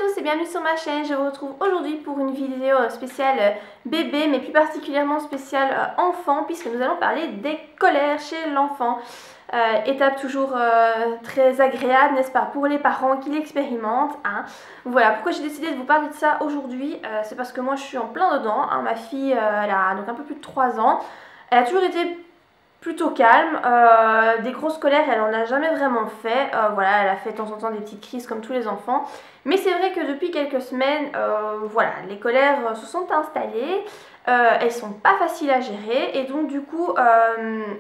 tous et bienvenue sur ma chaîne. Je vous retrouve aujourd'hui pour une vidéo spéciale bébé, mais plus particulièrement spéciale enfant, puisque nous allons parler des colères chez l'enfant. Étape toujours très agréable, n'est-ce pas, pour les parents qui l'expérimentent, hein. Voilà, pourquoi j'ai décidé de vous parler de ça aujourd'hui, c'est parce que moi je suis en plein dedans, hein. Ma fille, elle a donc un peu plus de 3 ans, elle a toujours été plutôt calme, des grosses colères elle en a jamais vraiment fait, voilà, elle a fait de temps en temps des petites crises comme tous les enfants, mais c'est vrai que depuis quelques semaines, voilà, les colères se sont installées, elles sont pas faciles à gérer et donc du coup,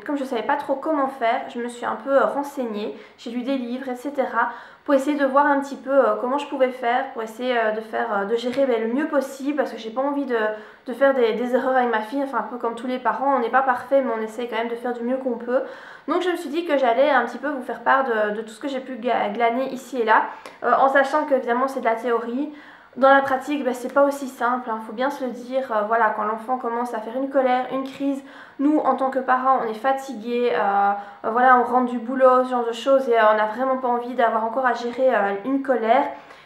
comme je savais pas trop comment faire, je me suis un peu renseignée, j'ai lu des livres, etc. pour essayer de voir un petit peu comment je pouvais faire, pour essayer de gérer le mieux possible, parce que j'ai pas envie de faire des erreurs avec ma fille, enfin un peu comme tous les parents, on n'est pas parfait mais on essaye quand même de faire du mieux qu'on peut. Donc je me suis dit que j'allais un petit peu vous faire part de tout ce que j'ai pu glaner ici et là, en sachant que évidemment c'est de la théorie. Dans la pratique, c'est pas aussi simple, hein, faut bien se le dire, voilà, quand l'enfant commence à faire une colère, une crise, nous en tant que parents on est fatigués, voilà, on rentre du boulot, ce genre de choses et on n'a vraiment pas envie d'avoir encore à gérer une colère.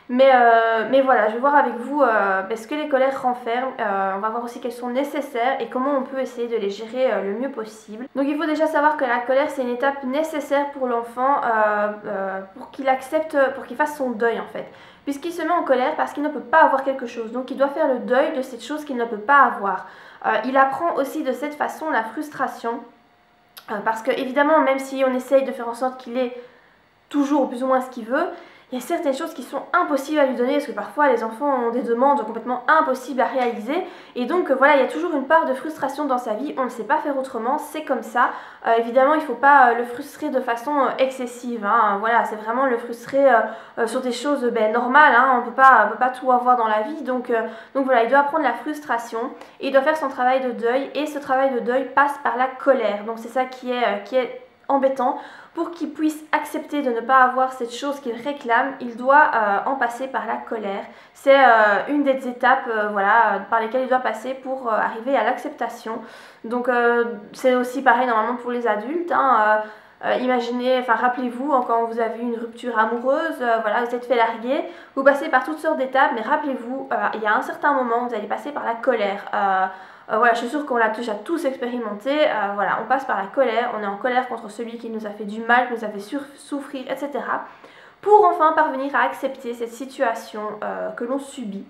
Mais voilà, je vais voir avec vous ce que les colères renferment, on va voir aussi qu'elles sont nécessaires et comment on peut essayer de les gérer le mieux possible. Donc il faut déjà savoir que la colère c'est une étape nécessaire pour l'enfant pour qu'il accepte, pour qu'il fasse son deuil en fait. Puisqu'il se met en colère parce qu'il ne peut pas avoir quelque chose, donc il doit faire le deuil de cette chose qu'il ne peut pas avoir. Il apprend aussi de cette façon la frustration, parce que évidemment même si on essaye de faire en sorte qu'il ait toujours plus ou moins ce qu'il veut, il y a certaines choses qui sont impossibles à lui donner parce que parfois les enfants ont des demandes complètement impossibles à réaliser et donc voilà, il y a toujours une part de frustration dans sa vie, on ne sait pas faire autrement, c'est comme ça. Évidemment il ne faut pas le frustrer de façon excessive, hein. Voilà, c'est vraiment le frustrer sur des choses normales, hein. On ne peut pas tout avoir dans la vie, donc voilà, il doit apprendre la frustration et il doit faire son travail de deuil et ce travail de deuil passe par la colère, donc c'est ça qui est embêtant. Pour qu'il puisse accepter de ne pas avoir cette chose qu'il réclame, il doit en passer par la colère. C'est une des étapes voilà, par lesquelles il doit passer pour arriver à l'acceptation. Donc c'est aussi pareil normalement pour les adultes, hein. Imaginez, enfin rappelez-vous, quand vous avez eu une rupture amoureuse, voilà, vous êtes fait larguer, vous passez par toutes sortes d'étapes, mais rappelez-vous, il y a un certain moment où vous allez passer par la colère. Voilà, je suis sûre qu'on l'a déjà tous expérimenté, voilà, on passe par la colère, on est en colère contre celui qui nous a fait du mal, qui nous a fait souffrir, etc. pour enfin parvenir à accepter cette situation que l'on subit.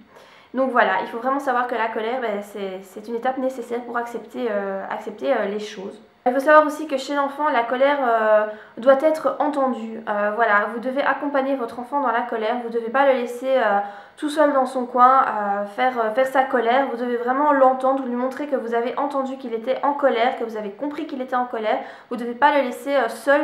Donc voilà, il faut vraiment savoir que la colère, c'est une étape nécessaire pour accepter les choses. Il faut savoir aussi que chez l'enfant, la colère doit être entendue. Voilà, vous devez accompagner votre enfant dans la colère, vous ne devez pas le laisser tout seul dans son coin faire sa colère. Vous devez vraiment l'entendre, lui montrer que vous avez entendu qu'il était en colère, que vous avez compris qu'il était en colère. Vous ne devez pas le laisser seul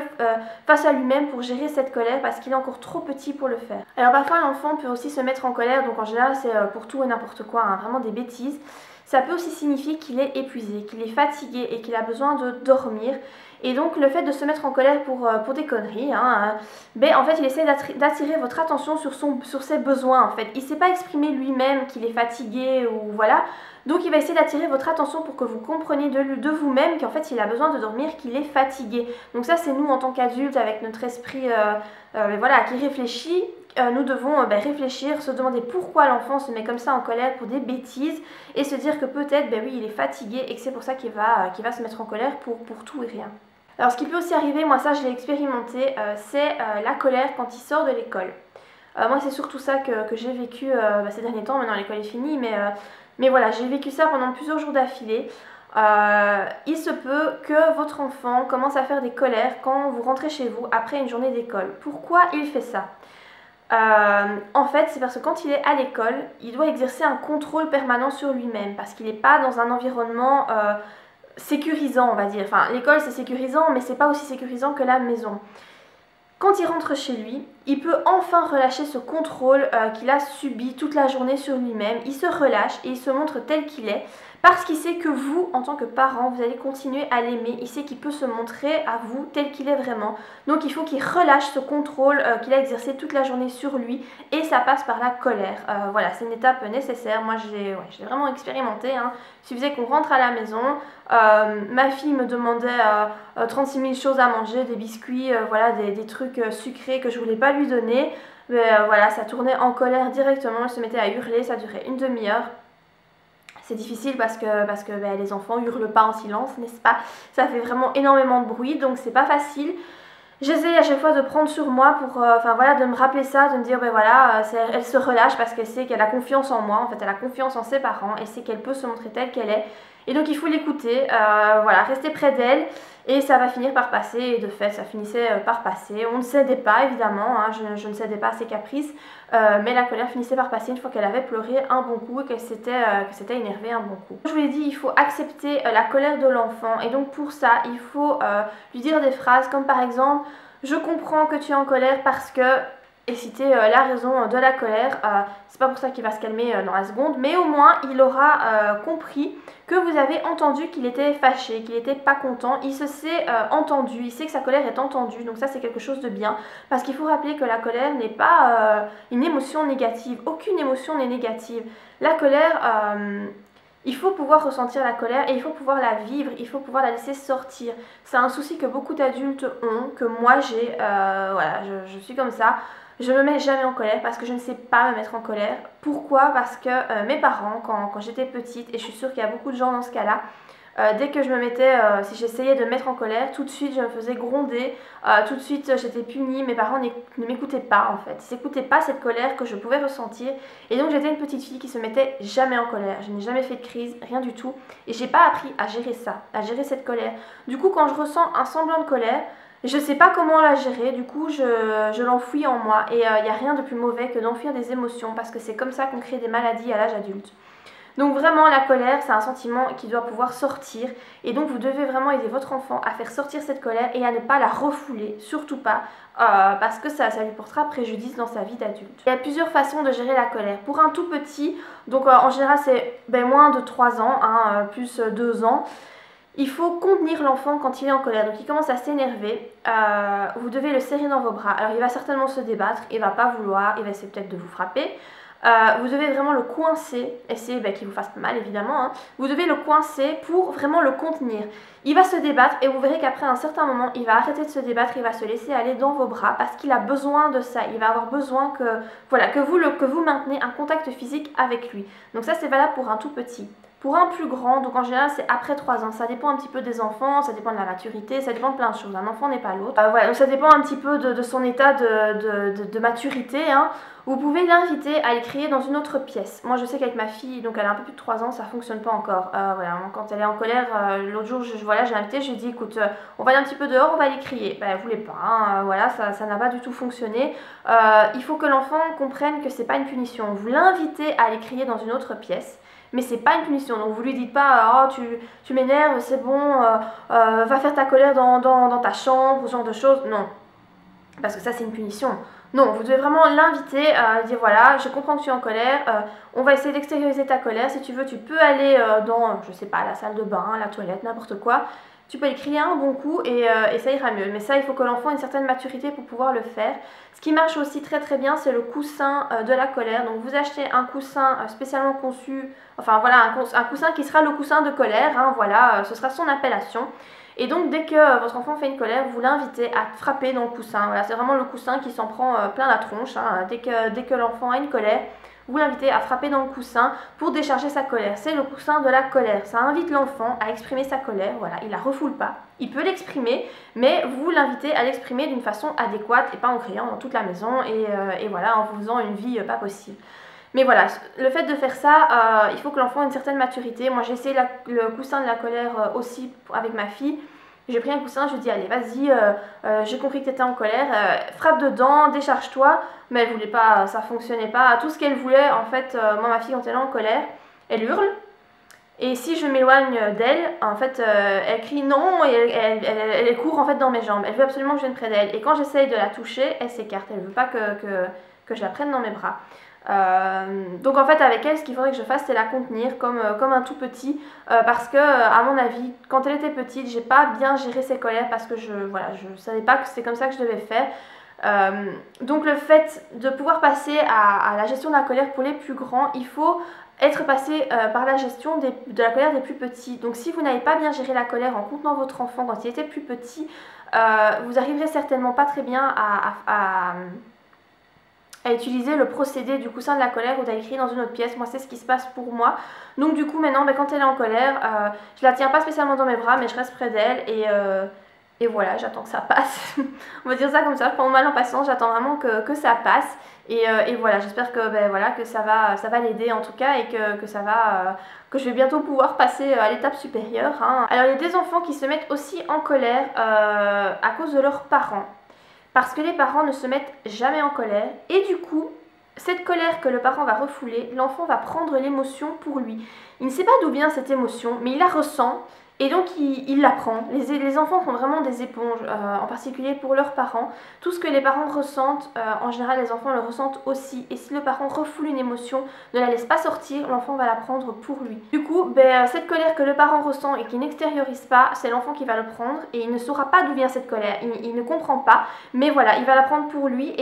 face à lui-même pour gérer cette colère parce qu'il est encore trop petit pour le faire. Alors parfois l'enfant peut aussi se mettre en colère, donc en général c'est pour tout et n'importe quoi, hein, vraiment des bêtises. Ça peut aussi signifier qu'il est épuisé, qu'il est fatigué et qu'il a besoin de dormir. Et donc le fait de se mettre en colère pour des conneries, hein, en fait il essaie d'attirer votre attention sur ses besoins en fait. Il ne sait pas exprimer lui-même qu'il est fatigué ou voilà. Donc il va essayer d'attirer votre attention pour que vous compreniez de vous-même qu'en fait il a besoin de dormir, qu'il est fatigué. Donc ça c'est nous en tant qu'adultes avec notre esprit voilà, qui réfléchit. Nous devons réfléchir, se demander pourquoi l'enfant se met comme ça en colère pour des bêtises et se dire que peut-être oui il est fatigué et que c'est pour ça qu'il va se mettre en colère pour tout et rien. Alors ce qui peut aussi arriver, moi ça je l'ai expérimenté, c'est la colère quand il sort de l'école. Moi c'est surtout ça que j'ai vécu ces derniers temps, maintenant l'école est finie, mais voilà, j'ai vécu ça pendant plusieurs jours d'affilée. Il se peut que votre enfant commence à faire des colères quand vous rentrez chez vous après une journée d'école. Pourquoi il fait ça ? En fait, c'est parce que quand il est à l'école, il doit exercer un contrôle permanent sur lui-même parce qu'il n'est pas dans un environnement sécurisant, on va dire. Enfin, l'école c'est sécurisant, mais c'est pas aussi sécurisant que la maison. Quand il rentre chez lui, il peut enfin relâcher ce contrôle qu'il a subi toute la journée sur lui-même. Il se relâche et il se montre tel qu'il est parce qu'il sait que vous, en tant que parent, vous allez continuer à l'aimer. Il sait qu'il peut se montrer à vous tel qu'il est vraiment. Donc il faut qu'il relâche ce contrôle qu'il a exercé toute la journée sur lui et ça passe par la colère. Voilà, c'est une étape nécessaire. Moi, je l'ai vraiment expérimenté, hein. Il suffisait qu'on rentre à la maison. Ma fille me demandait 36 000 choses à manger, des biscuits, voilà, des trucs sucrés que je voulais pas lui donner. Mais voilà, ça tournait en colère directement, elle se mettait à hurler, ça durait une demi-heure. C'est difficile parce que les enfants hurlent pas en silence, n'est-ce pas? Ça fait vraiment énormément de bruit, donc c'est pas facile. J'essaie à chaque fois de prendre sur moi pour, enfin voilà, de me rappeler ça, de me dire, ben voilà, elle se relâche parce qu'elle sait qu'elle a confiance en moi, en fait, elle a confiance en ses parents, elle sait qu'elle peut se montrer telle qu'elle est. Et donc il faut l'écouter, voilà, rester près d'elle et ça va finir par passer. Et de fait, ça finissait par passer. On ne cédait pas, évidemment, hein, je ne cédais pas à ses caprices, mais la colère finissait par passer une fois qu'elle avait pleuré un bon coup et qu'elle s'était énervée un bon coup. Je vous l'ai dit, il faut accepter la colère de l'enfant et donc pour ça, il faut lui dire des phrases comme par exemple « Je comprends que tu es en colère parce que… » et citer la raison de la colère. C'est pas pour ça qu'il va se calmer dans la seconde, mais au moins il aura compris que vous avez entendu qu'il était fâché, qu'il n'était pas content. Il se sait entendu, il sait que sa colère est entendue, donc ça c'est quelque chose de bien, parce qu'il faut rappeler que la colère n'est pas une émotion négative. Aucune émotion n'est négative. La colère, il faut pouvoir ressentir la colère et il faut pouvoir la vivre, il faut pouvoir la laisser sortir. C'est un souci que beaucoup d'adultes ont, que moi j'ai, voilà, je suis comme ça. Je me mets jamais en colère parce que je ne sais pas me mettre en colère. Pourquoi? Parce que mes parents, quand j'étais petite, et je suis sûre qu'il y a beaucoup de gens dans ce cas-là, dès que je me mettais, si j'essayais de me mettre en colère, tout de suite je me faisais gronder, tout de suite j'étais punie, mes parents ne m'écoutaient pas en fait, ils n'écoutaient pas cette colère que je pouvais ressentir et donc j'étais une petite fille qui se mettait jamais en colère, je n'ai jamais fait de crise, rien du tout et j'ai pas appris à gérer ça, à gérer cette colère. Du coup quand je ressens un semblant de colère, je sais pas comment la gérer, du coup je l'enfouis en moi et il n'y a rien de plus mauvais que d'enfuir des émotions parce que c'est comme ça qu'on crée des maladies à l'âge adulte. Donc vraiment la colère c'est un sentiment qui doit pouvoir sortir et donc vous devez vraiment aider votre enfant à faire sortir cette colère et à ne pas la refouler, surtout pas, parce que ça lui portera préjudice dans sa vie d'adulte. Il y a plusieurs façons de gérer la colère. Pour un tout petit, donc en général c'est moins de 3 ans, hein, plus 2 ans, il faut contenir l'enfant quand il est en colère, donc il commence à s'énerver, vous devez le serrer dans vos bras. Alors il va certainement se débattre, il va pas vouloir, il va essayer peut-être de vous frapper. Vous devez vraiment le coincer, essayer qu'il vous fasse pas mal évidemment, hein. Vous devez le coincer pour vraiment le contenir. Il va se débattre et vous verrez qu'après un certain moment, il va arrêter de se débattre, il va se laisser aller dans vos bras parce qu'il a besoin de ça. Il va avoir besoin que, voilà, que vous maintenez un contact physique avec lui. Donc ça c'est valable pour un tout petit. Pour un plus grand, donc en général c'est après 3 ans, ça dépend un petit peu des enfants, ça dépend de la maturité, ça dépend de plein de choses, un enfant n'est pas l'autre. Voilà, donc ça dépend un petit peu de son état de maturité, hein. Vous pouvez l'inviter à aller crier dans une autre pièce. Moi je sais qu'avec ma fille, donc elle a un peu plus de 3 ans, ça fonctionne pas encore. Voilà, quand elle est en colère, l'autre jour voilà, j'ai invité, je lui ai dit écoute, on va aller un petit peu dehors, on va aller crier. Elle voulait pas, hein, voilà, ça n'a pas du tout fonctionné. Il faut que l'enfant comprenne que c'est pas une punition. Vous l'invitez à aller crier dans une autre pièce. Mais c'est pas une punition, donc vous lui dites pas oh tu m'énerves, c'est bon, va faire ta colère dans ta chambre, ce genre de choses, non, parce que ça c'est une punition. Non, vous devez vraiment l'inviter à dire voilà, je comprends que tu es en colère, on va essayer d'extérioriser ta colère, si tu veux tu peux aller dans, je sais pas, la salle de bain, la toilette, n'importe quoi. Tu peux aller crier un bon coup et ça ira mieux. Mais ça, il faut que l'enfant ait une certaine maturité pour pouvoir le faire. Ce qui marche aussi très très bien, c'est le coussin de la colère. Donc vous achetez un coussin spécialement conçu, enfin voilà, un coussin qui sera le coussin de colère, hein, voilà, ce sera son appellation. Et donc dès que votre enfant fait une colère, vous l'invitez à frapper dans le coussin. Voilà, c'est vraiment le coussin qui s'en prend plein la tronche, hein. Dès que l'enfant a une colère, vous l'invitez à frapper dans le coussin pour décharger sa colère. C'est le coussin de la colère. Ça invite l'enfant à exprimer sa colère. Voilà, il la refoule pas. Il peut l'exprimer, mais vous l'invitez à l'exprimer d'une façon adéquate et pas en criant dans toute la maison et voilà, en vous faisant une vie pas possible. Mais voilà, le fait de faire ça, il faut que l'enfant ait une certaine maturité. Moi j'ai essayé le coussin de la colère aussi avec ma fille. J'ai pris un coussin, je lui ai dit allez vas-y, j'ai compris que tu étais en colère, frappe dedans, décharge-toi. Mais elle voulait pas, ça fonctionnait pas. Tout ce qu'elle voulait, en fait, moi ma fille quand elle est en colère, elle hurle. Et si je m'éloigne d'elle, en fait, elle crie non et elle court en fait dans mes jambes. Elle veut absolument que je vienne près d'elle. Et quand j'essaye de la toucher, elle s'écarte. Elle veut pas que je la prenne dans mes bras. Donc en fait avec elle ce qu'il faudrait que je fasse c'est la contenir comme un tout petit parce que à mon avis quand elle était petite j'ai pas bien géré ses colères parce que je savais pas que c'est comme ça que je devais faire. Donc le fait de pouvoir passer à la gestion de la colère pour les plus grands, il faut être passé par la gestion de la colère des plus petits. Donc si vous n'avez pas bien géré la colère en contenant votre enfant quand il était plus petit, vous arriverez certainement pas très bien à utiliser le procédé du coussin de la colère où tu as écrit dans une autre pièce. Moi, c'est ce qui se passe pour moi. Donc du coup, maintenant, quand elle est en colère, je la tiens pas spécialement dans mes bras, mais je reste près d'elle et voilà, j'attends que ça passe. On va dire ça comme ça, je prends mal en patience, j'attends vraiment que ça passe. Et voilà, j'espère que, voilà, que ça va l'aider en tout cas et que ça va... que je vais bientôt pouvoir passer à l'étape supérieure. Hein. Alors, il y a des enfants qui se mettent aussi en colère à cause de leurs parents. Parce que les parents ne se mettent jamais en colère et du coup, cette colère que le parent va refouler, l'enfant va prendre l'émotion pour lui. Il ne sait pas d'où vient cette émotion, mais il la ressent et donc il la prend. Les enfants sont vraiment des éponges, en particulier pour leurs parents. Tout ce que les parents ressentent, en général les enfants le ressentent aussi. Et si le parent refoule une émotion, ne la laisse pas sortir, l'enfant va la prendre pour lui. Du coup, cette colère que le parent ressent et qu'il n'extériorise pas, c'est l'enfant qui va le prendre et il ne saura pas d'où vient cette colère. Il ne comprend pas, mais voilà, il va la prendre pour lui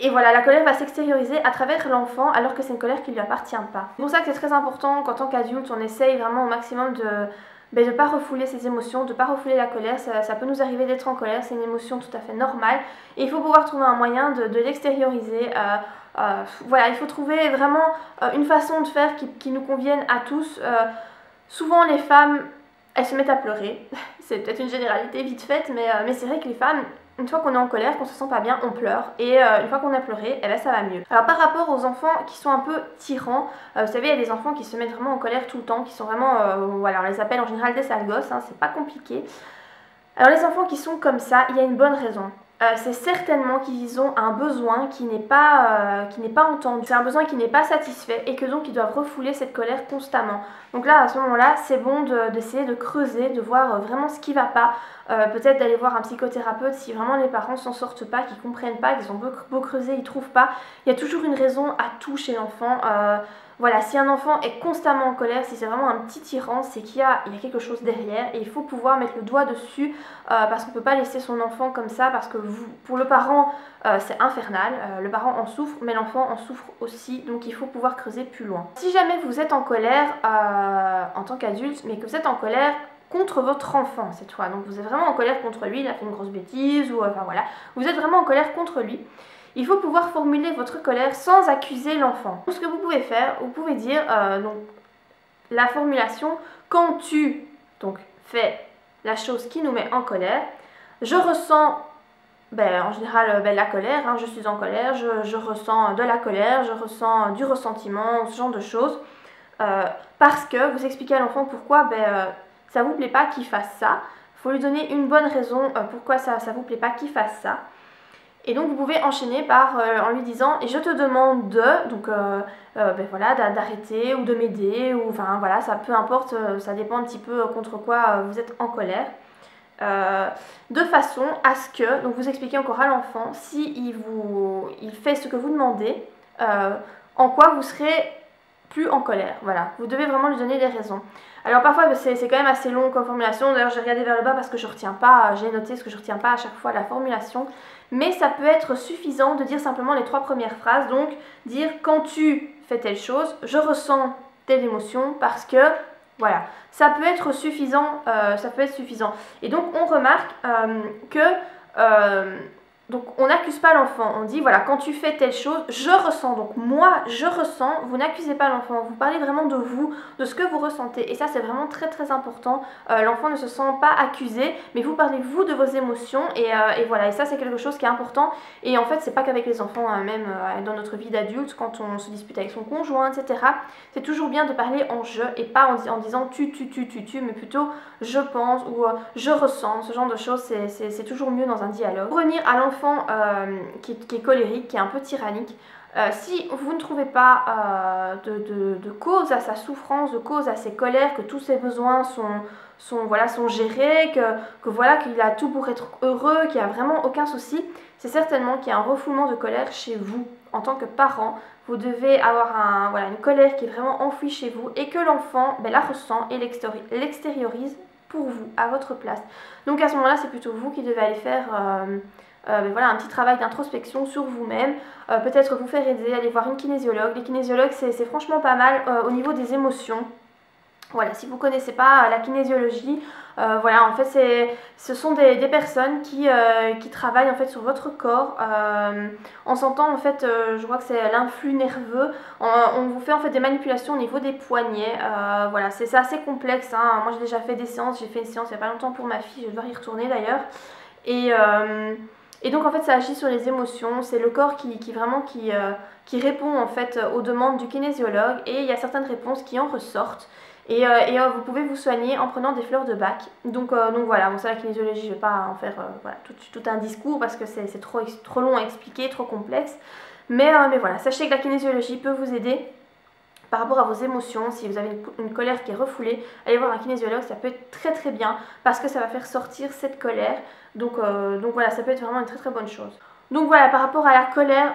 et voilà, la colère va s'extérioriser à travers l'enfant alors que c'est une colère qui ne lui appartient pas. C'est pour ça que c'est très important qu'en tant qu'adulte, on essaye vraiment au maximum de ne pas refouler ses émotions, de ne pas refouler la colère. Ça peut nous arriver d'être en colère, c'est une émotion tout à fait normale. Et il faut pouvoir trouver un moyen de l'extérioriser. Voilà, il faut trouver vraiment une façon de faire qui nous convienne à tous. Souvent les femmes, elles se mettent à pleurer. C'est peut-être une généralité vite faite, mais c'est vrai que les femmes... Une fois qu'on est en colère, qu'on se sent pas bien, on pleure. Et une fois qu'on a pleuré, eh ben, ça va mieux. Alors par rapport aux enfants qui sont un peu tyrans, vous savez, il y a des enfants qui se mettent vraiment en colère tout le temps, qui sont vraiment, voilà, on les appelle en général des sales gosses, hein, c'est pas compliqué. Alors les enfants qui sont comme ça, il y a une bonne raison. C'est certainement qu'ils ont un besoin qui n'est pas entendu, c'est un besoin qui n'est pas satisfait et que donc ils doivent refouler cette colère constamment. Donc là, à ce moment-là, c'est bon d'essayer de creuser, de voir vraiment ce qui ne va pas, peut-être d'aller voir un psychothérapeute si vraiment les parents s'en sortent pas, qu'ils comprennent pas, qu'ils ont beau creuser, ils ne trouvent pas. Il y a toujours une raison à tout chez l'enfant. Voilà, si un enfant est constamment en colère, si c'est vraiment un petit tyran, c'est qu'il y a quelque chose derrière et il faut pouvoir mettre le doigt dessus parce qu'on ne peut pas laisser son enfant comme ça parce que pour le parent, c'est infernal, le parent en souffre, mais l'enfant en souffre aussi, donc il faut pouvoir creuser plus loin. Si jamais vous êtes en colère en tant qu'adulte, mais que vous êtes en colère contre votre enfant cette fois, donc vous êtes vraiment en colère contre lui, il a fait une grosse bêtise ou enfin voilà, vous êtes vraiment en colère contre lui. Il faut pouvoir formuler votre colère sans accuser l'enfant. Ce que vous pouvez faire, vous pouvez dire donc, la formulation quand tu donc, fais la chose qui nous met en colère, je ressens en général la colère, hein, je suis en colère, je ressens de la colère, je ressens du ressentiment, ce genre de choses. Parce que vous expliquez à l'enfant pourquoi ça vous plaît pas qu'il fasse ça. Il faut lui donner une bonne raison pourquoi ça vous plaît pas qu'il fasse ça. Et donc vous pouvez enchaîner par en lui disant et je te demande de donc voilà d'arrêter ou de m'aider ou enfin voilà ça peu importe ça dépend un petit peu contre quoi vous êtes en colère de façon à ce que donc vous expliquez encore à l'enfant si il fait ce que vous demandez en quoi vous serez plus en colère. Voilà, vous devez vraiment lui donner des raisons. Alors parfois c'est quand même assez long comme formulation, d'ailleurs j'ai regardé vers le bas parce que je retiens pas, j'ai noté ce que je retiens pas à chaque fois la formulation, mais ça peut être suffisant de dire simplement les 3 premières phrases, donc dire quand tu fais telle chose, je ressens telle émotion parce que, voilà, ça peut être suffisant, Et donc on remarque donc on n'accuse pas l'enfant, on dit voilà quand tu fais telle chose, je ressens, donc moi je ressens, vous n'accusez pas l'enfant, vous parlez vraiment de vous, de ce que vous ressentez et ça c'est vraiment très très important, l'enfant ne se sent pas accusé mais vous parlez vous de vos émotions et voilà et ça c'est quelque chose qui est important et en fait c'est pas qu'avec les enfants, hein, même dans notre vie d'adulte quand on se dispute avec son conjoint etc, c'est toujours bien de parler en je et pas en disant tu mais plutôt je pense ou je ressens, ce genre de choses c'est toujours mieux dans un dialogue. Pour revenir à l'enfant qui est colérique, qui est un peu tyrannique, si vous ne trouvez pas de cause à sa souffrance, de cause à ses colères, que tous ses besoins sont gérés, que voilà qu'il a tout pour être heureux, qu'il n'y a vraiment aucun souci, c'est certainement qu'il y a un refoulement de colère chez vous en tant que parent. Vous devez avoir une colère qui est vraiment enfouie chez vous et que l'enfant la ressent et l'extériorise pour vous, à votre place. Donc à ce moment-là, c'est plutôt vous qui devez aller faire un petit travail d'introspection sur vous-même, peut-être vous faire aider, aller voir une kinésiologue. Les kinésiologues, c'est franchement pas mal au niveau des émotions. Voilà, si vous ne connaissez pas la kinésiologie, voilà, en fait, ce sont des personnes qui travaillent en fait sur votre corps. On s'entend en fait, je crois que c'est l'influx nerveux. On vous fait en fait des manipulations au niveau des poignets. Voilà, c'est assez complexe, hein. Moi, j'ai déjà fait des séances. J'ai fait une séance il n'y a pas longtemps pour ma fille. Je dois y retourner d'ailleurs. Et, et donc en fait, ça agit sur les émotions. C'est le corps qui répond en fait aux demandes du kinésiologue. Et il y a certaines réponses qui en ressortent. Vous pouvez vous soigner en prenant des fleurs de bac. Donc voilà, bon, ça la kinésiologie, je ne vais pas en faire voilà, tout un discours parce que c'est trop long à expliquer, trop complexe. Mais voilà, sachez que la kinésiologie peut vous aider par rapport à vos émotions. Si vous avez une colère qui est refoulée, allez voir un kinésiologue, ça peut être très très bien parce que ça va faire sortir cette colère. Donc voilà, ça peut être vraiment une très très bonne chose. Donc voilà, par rapport à la colère,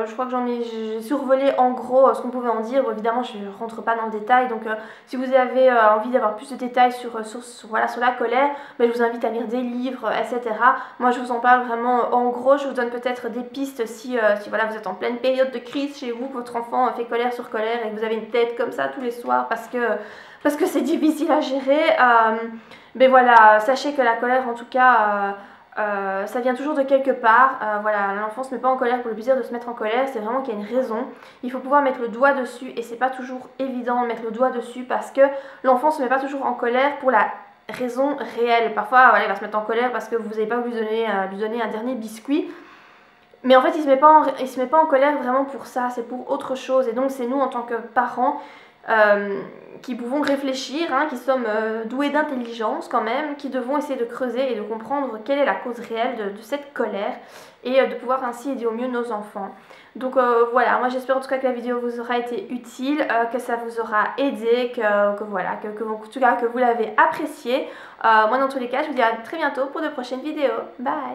je crois que j'ai survolé en gros ce qu'on pouvait en dire. Évidemment, je ne rentre pas dans le détail. Donc si vous avez envie d'avoir plus de détails voilà, sur la colère, je vous invite à lire des livres, etc. Moi, je vous en parle vraiment en gros. Je vous donne peut-être des pistes si voilà, vous êtes en pleine période de crise chez vous, que votre enfant fait colère sur colère et que vous avez une tête comme ça tous les soirs parce que c'est difficile à gérer. Mais voilà, sachez que la colère, en tout cas... ça vient toujours de quelque part. Voilà, l'enfant se met pas en colère pour le plaisir de se mettre en colère, c'est vraiment qu'il y a une raison. Il faut pouvoir mettre le doigt dessus et c'est pas toujours évident de mettre le doigt dessus parce que l'enfant se met pas toujours en colère pour la raison réelle. Parfois, voilà, il va se mettre en colère parce que vous n'avez pas voulu lui donner un dernier biscuit. Mais en fait, il se met pas en colère vraiment pour ça, c'est pour autre chose. Et donc, c'est nous en tant que parents qui pouvons réfléchir, hein, qui sommes doués d'intelligence quand même, qui devons essayer de creuser et de comprendre quelle est la cause réelle de cette colère et de pouvoir ainsi aider au mieux nos enfants. Donc voilà, moi j'espère en tout cas que la vidéo vous aura été utile, que ça vous aura aidé, voilà, en tout cas que vous l'avez apprécié. Moi dans tous les cas, je vous dis à très bientôt pour de prochaines vidéos. Bye!